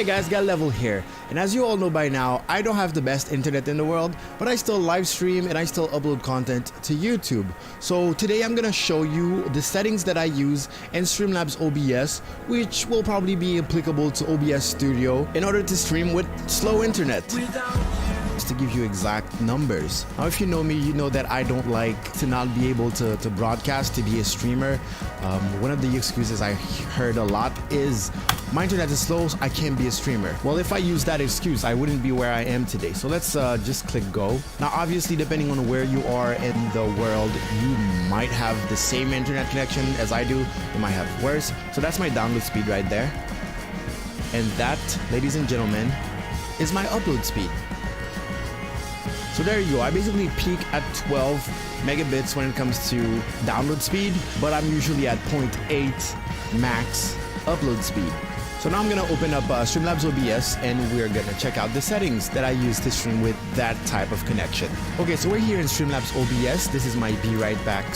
Hey guys, got Level here, and as you all know by now, I don't have the best internet in the world, but I still live stream and I still upload content to YouTube. So today I'm gonna show you the settings that I use in Streamlabs OBS, which will probably be applicable to OBS Studio in order to stream with slow internet. To give you exact numbers. Now, if you know me, you know that I don't like to not be able to broadcast, to be a streamer. One of the excuses I heard a lot is my internet is slow, so I can't be a streamer. Well, if I use that excuse, I wouldn't be where I am today. So let's just click go. Now, obviously, depending on where you are in the world, you might have the same internet connection as I do. You might have worse. So that's my download speed right there. And that, ladies and gentlemen, is my upload speed. So there you go. I basically peak at 12 megabits when it comes to download speed, but I'm usually at 0.8 max upload speed. So now I'm going to open up Streamlabs OBS and we're going to check out the settings that I use to stream with that type of connection. Okay, so we're here in Streamlabs OBS. This is my Be Right Back.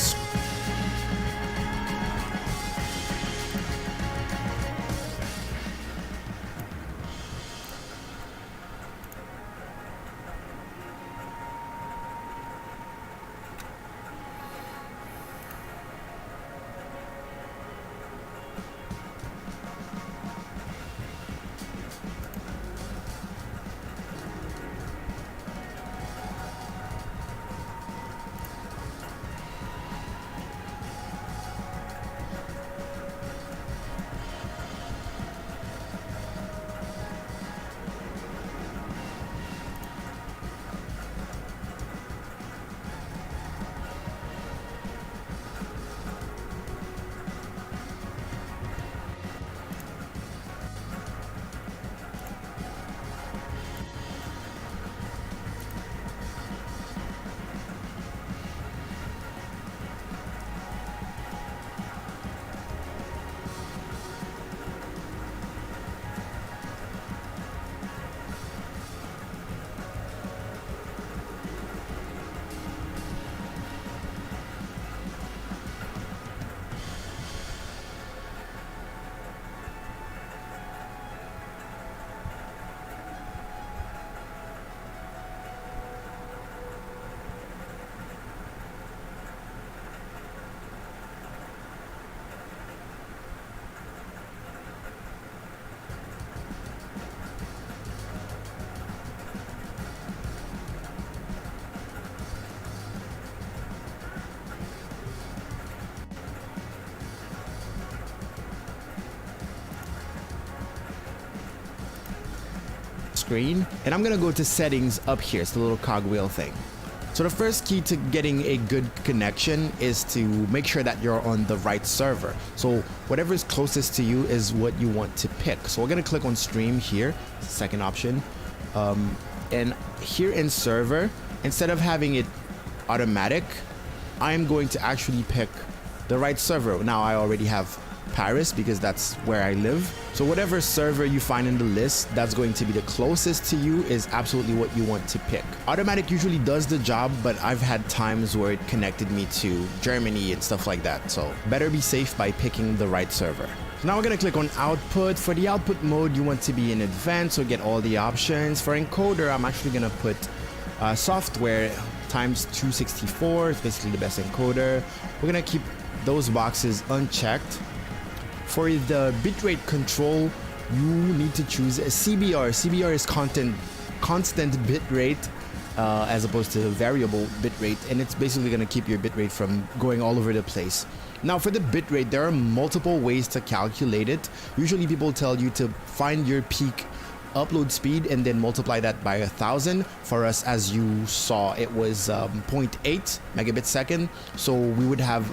Screen, and I'm gonna go to settings up here. It's the little cogwheel thing. So the first key to getting a good connection is to make sure that you're on the right server. So whatever is closest to you is what you want to pick. So we're gonna click on stream here, second option, and here in server, instead of having it automatic, I'm going to actually pick the right server. Now I already have Paris because that's where I live. So whatever server you find in the list that's going to be the closest to you is absolutely what you want to pick. Automatic usually does the job, but I've had times where it connected me to Germany and stuff like that. So better be safe by picking the right server. So now we're going to click on output. For the output mode, you want to be in advanced, so get all the options. For encoder, I'm actually going to put software times 264. It's basically the best encoder. We're going to keep those boxes unchecked. For the bitrate control, you need to choose a CBR. CBR is constant bitrate as opposed to variable bitrate, and it's basically going to keep your bitrate from going all over the place. Now for the bitrate, there are multiple ways to calculate it. Usually people tell you to find your peak upload speed and then multiply that by 1,000. For us, as you saw, it was 0.8 megabits second, so we would have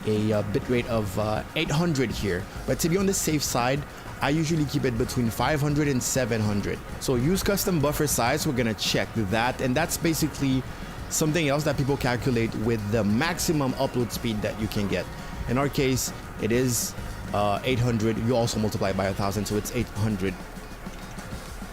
a bitrate of 800 here. But to be on the safe side, I usually keep it between 500 and 700. So use custom buffer size. We're gonna check that, and that's basically something else that people calculate with the maximum upload speed that you can get. In our case, it is 800. You also multiply by 1,000, so it's 800.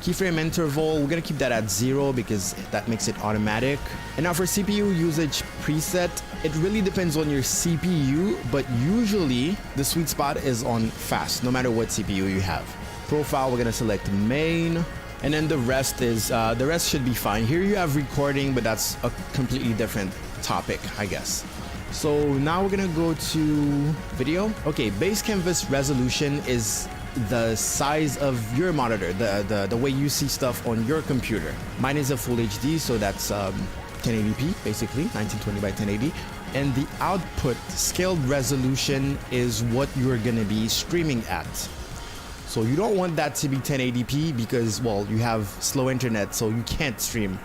Keyframe interval, we're gonna keep that at 0 because that makes it automatic. And now for CPU usage preset, it really depends on your CPU, but usually the sweet spot is on fast, no matter what CPU you have. Profile, we're gonna select main, and then the rest should be fine. Here you have recording, but that's a completely different topic, I guess. So now we're gonna go to video. Okay, base canvas resolution is the size of your monitor, the way you see stuff on your computer. Mine is a full HD, so that's 1080p, basically 1920 by 1080. And the output scaled resolution is what you're gonna be streaming at. So you don't want that to be 1080p because, well, you have slow internet, so you can't stream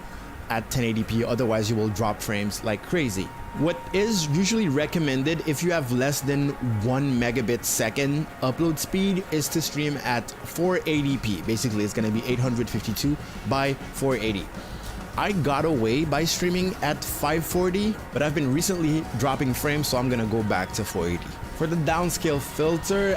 at 1080p, otherwise you will drop frames like crazy. What is usually recommended if you have less than 1 megabit second upload speed is to stream at 480p. Basically, it's gonna be 852 by 480. I got away by streaming at 540, but I've been recently dropping frames, so I'm gonna go back to 480. For the downscale filter,